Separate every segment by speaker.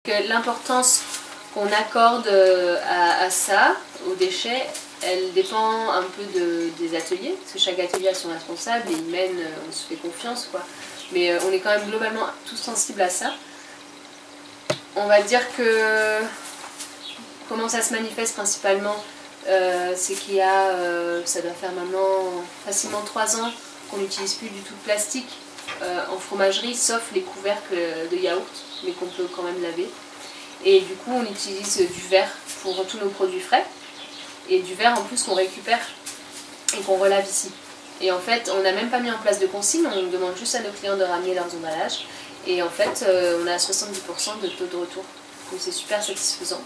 Speaker 1: L'importance qu'on accorde à ça, aux déchets, elle dépend un peu des ateliers, parce que chaque atelier a son responsable et il mène, on se fait confiance quoi. Mais on est quand même globalement tous sensibles à ça. On va dire que comment ça se manifeste principalement, c'est qu'il y a, ça doit faire maintenant facilement 3 ans qu'on n'utilise plus du tout de plastique en fromagerie, sauf les couvercles de yaourt, mais qu'on peut quand même laver. Et du coup on utilise du verre pour tous nos produits frais, et du verre en plus qu'on récupère et qu'on relave ici. Et en fait on n'a même pas mis en place de consigne, on demande juste à nos clients de ramener leurs emballages, et en fait on a 70% de taux de retour, donc c'est super satisfaisant.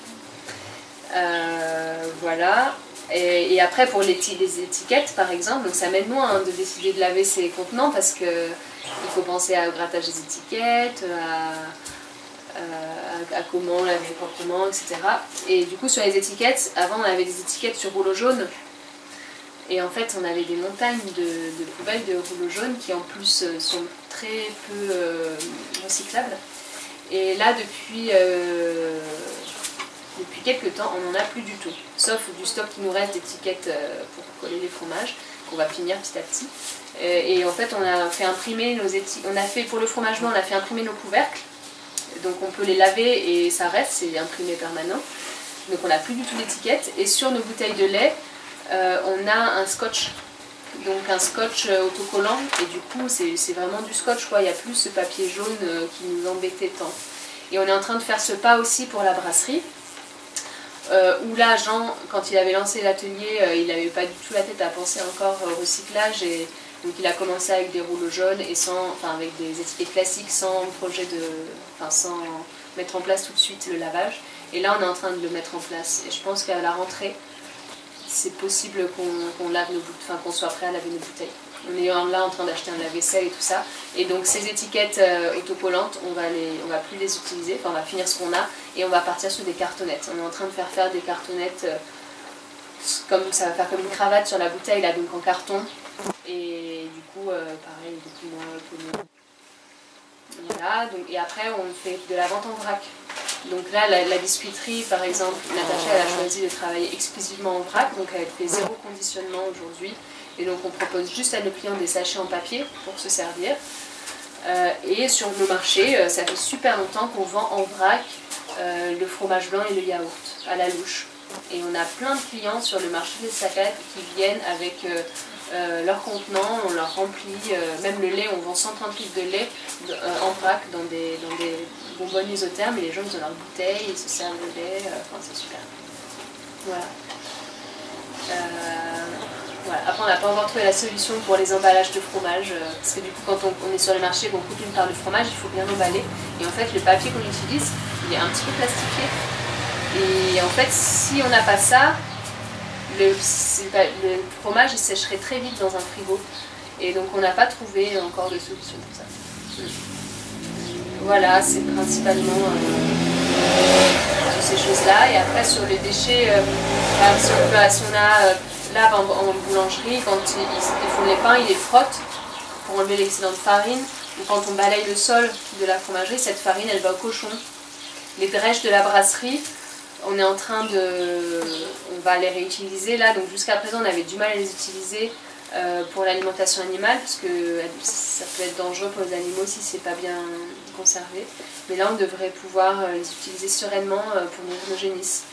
Speaker 1: Voilà. Et après pour les étiquettes par exemple, donc ça m'aide moins de décider de laver ces contenants parce qu'il faut penser au grattage des étiquettes, à comment laver proprement, etc. Et du coup sur les étiquettes, avant on avait des étiquettes sur rouleau jaune, et en fait on avait des montagnes de poubelles de rouleau jaune qui en plus sont très peu recyclables. Et là depuis quelques temps on n'en a plus du tout, sauf du stock qui nous reste d'étiquettes pour coller les fromages, qu'on va finir petit à petit. Et en fait on a fait imprimer nos étiquettes, pour le fromage blanc on a fait imprimer nos couvercles, donc on peut les laver et ça reste, c'est imprimé permanent. Donc on n'a plus du tout d'étiquette. Et sur nos bouteilles de lait, on a un scotch. Donc un scotch autocollant, et du coup c'est vraiment du scotch quoi, il n'y a plus ce papier jaune qui nous embêtait tant. Et on est en train de faire ce pas aussi pour la brasserie, où là Jean, quand il avait lancé l'atelier, il n'avait pas du tout la tête à penser encore au recyclage, et donc il a commencé avec des rouleaux jaunes et avec des étiquettes classiques, sans mettre en place tout de suite le lavage. Et là on est en train de le mettre en place, et je pense qu'à la rentrée c'est possible qu'on lave nos bouteilles, qu'on soit prêt à laver nos bouteilles. On est là en train d'acheter un lave-vaisselle et tout ça, et donc ces étiquettes autocollantes, on va plus les utiliser, on va finir ce qu'on a et on va partir sur des cartonnettes. On est en train de faire des cartonnettes, comme ça va faire comme une cravate sur la bouteille là, donc en carton, et du coup pareil, beaucoup moins. Voilà, donc, et après on fait de la vente en vrac. Donc là la biscuiterie par exemple, Natacha elle a choisi de travailler exclusivement en vrac, donc elle fait 0 conditionnement aujourd'hui. Et donc on propose juste à nos clients des sachets en papier pour se servir. Et sur nos marchés, ça fait super longtemps qu'on vend en vrac le fromage blanc et le yaourt à la louche. Et on a plein de clients sur le marché des Saccades qui viennent avec leurs contenants, on leur remplit, même le lait, on vend 130 litres de lait en vrac dans des bonbonnes isothermes, et les gens ils ont leur bouteille, ils se servent le lait, enfin c'est super. Voilà. Voilà. Après on n'a pas encore trouvé la solution pour les emballages de fromage, parce que du coup quand on est sur le marché, qu'on coupe une part de fromage, il faut bien l'emballer, et en fait le papier qu'on utilise il est un petit peu plastifié, et en fait si on n'a pas ça, le fromage il sécherait très vite dans un frigo, et donc on n'a pas trouvé encore de solution pour ça. Voilà, c'est principalement toutes ces choses là. Et après sur les déchets, si on a là en boulangerie, quand ils font les pains, ils les frottent pour enlever l'excédent de farine, ou quand on balaye le sol de la fromagerie, cette farine elle va au cochon. Les drèches de la brasserie, on va les réutiliser là, donc jusqu'à présent on avait du mal à les utiliser pour l'alimentation animale, parce que ça peut être dangereux pour les animaux si c'est pas bien conservé. Mais là on devrait pouvoir les utiliser sereinement pour nourrir nos génisses.